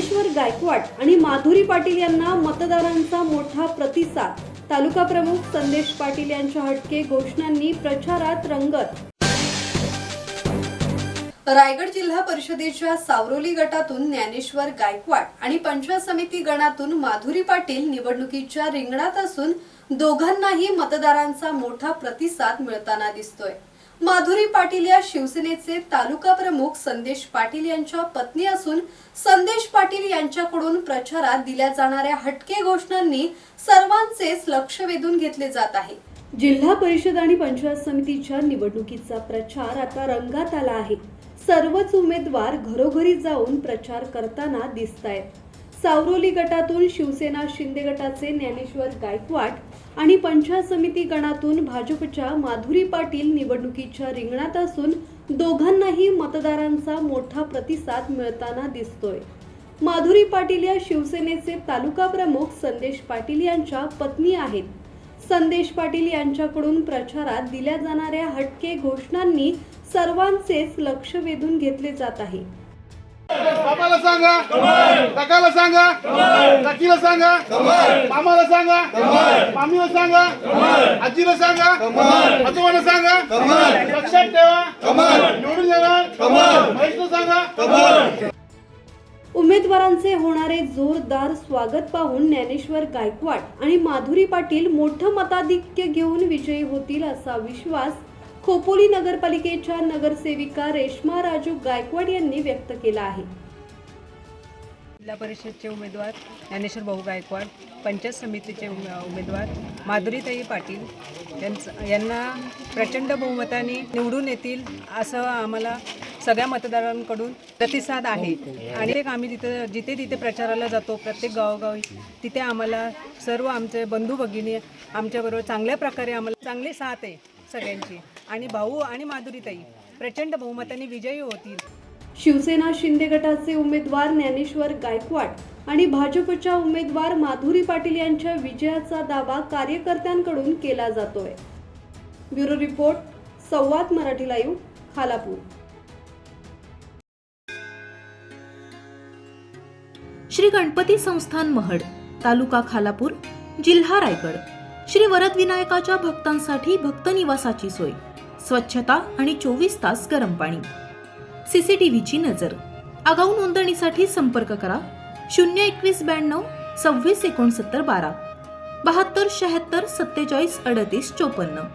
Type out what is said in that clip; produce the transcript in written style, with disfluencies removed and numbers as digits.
ज्ञानेश्वर गायकवाड आणि माधुरी पाटील यांना मतदारांचा मोठा प्रतिसाद। तालुका प्रमुख संदेश पाटील यांच्या हटके घोषणांनी प्रचारात रंगत। रायगड जिल्हा परिषदेच्या सावरोली गटातून ज्ञानेश्वर गायकवाड आणि पंचायत समिती गणातून माधुरी पाटील निवडणुकीच्या रिंगणात असून दोघांनाही मतदारांचा मोठा प्रतिसाद मिळताना दिसतोय। माधुरी पाटील या शिवसेनेचे तालुका प्रमुख संदेश पाटील यांच्या पत्नी असून संदेश पाटील यांच्याकडून प्रचारात दिल्या जाणाऱ्या हटके घोषणांनी सर्वांचेच लक्ष वेधून घेतले जात आहे। जिल्हा परिषद आणि पंचायत समितीच्या निवडणुकीचा प्रचार आता रंगात आला आहे। सर्वच उमेदवार घरोघरी जाऊन प्रचार करताना दिसतायत। सावरोली गटातून शिवसेना शिंदे गटाचे ज्ञानेश्वर गायकवाड आणि पंचायत समिती गणातून भाजपच्या माधुरी पाटील निवडणुकीच्या रिंगणात असून दोघांनाही मतदारांचा मोठा प्रतिसाद मिळताना दिसतोय। माधुरी पाटील या शिवसेनेचे तालुका प्रमुख संदेश पाटील यांच्या पत्नी आहेत। संदेश पाटील यांच्याकडून प्रचारात दिल्या जाणाऱ्या हटके घोषणांनी सर्वांचेच लक्ष वेधून घेतले जात आहे। बाबाला सांगा, काकाला सांगा, काकीला सांगा, मामाला सांगा, मामीला सांगा, आजीला सांगा, आजोबाला सांगा, लक्षात ठेवा, निवडून येणार, माहिती सांगा। उमेदवारांचे होणारे जोरदार स्वागत पाहून ज्ञानेश्वर गायकवाड आणि माधुरी पाटील मोठं मताधिक्य घेऊन विजयी होतील असा विश्वास खोपोली नगरपालिकेच्या नगरसेविका रेश्मा राजू गायकवाड यांनी व्यक्त केला आहे। जिल्हा परिषदचे उमेदवार ज्ञानेश्वर भाऊ गायकवाड, पंचायत समितीचे उमेदवार माधुरीताई पाटील यांना प्रचंड बहुमताने निवडून येतील असं आम्हाला सगळ्या मतदारांकडून प्रतिसाद आहे। आणि आम्ही जिथे तिथे प्रचाराला जातो, प्रत्येक गावोगावी तिथे आम्हाला सर्व आमचे बंधू भगिनी आमच्याबरोबर चांगल्या प्रकारे आम्हाला चांगली साथ आहे सगळ्यांची। आणि भाऊ आणि माधुरीताई प्रचंड बहुमताने विजयी होतील। शिवसेना शिंदे गटाचे उमेदवार ज्ञानेश्वर गायकवाड आणि भाजपच्या उमेदवार माधुरी पाटील यांच्या विजयाचा दावा कार्यकर्त्यांकडून केला जातोय। ब्युरो रिपोर्ट, संवाद मराठी लाईव्ह, खालापूर। श्री गणपती संस्थान महड, तालुका खालापूर, जिल्हा रायगड। श्री वरद विनायकाच्या भक्तांसाठी भक्त निवासाची सोय, स्वच्छता आणि 24 तास गरम पाणी, सीसीटीव्हीची नजर। आगाऊ नोंदणीसाठी संपर्क करा 02192 26 69 12 72 76 47 38 54।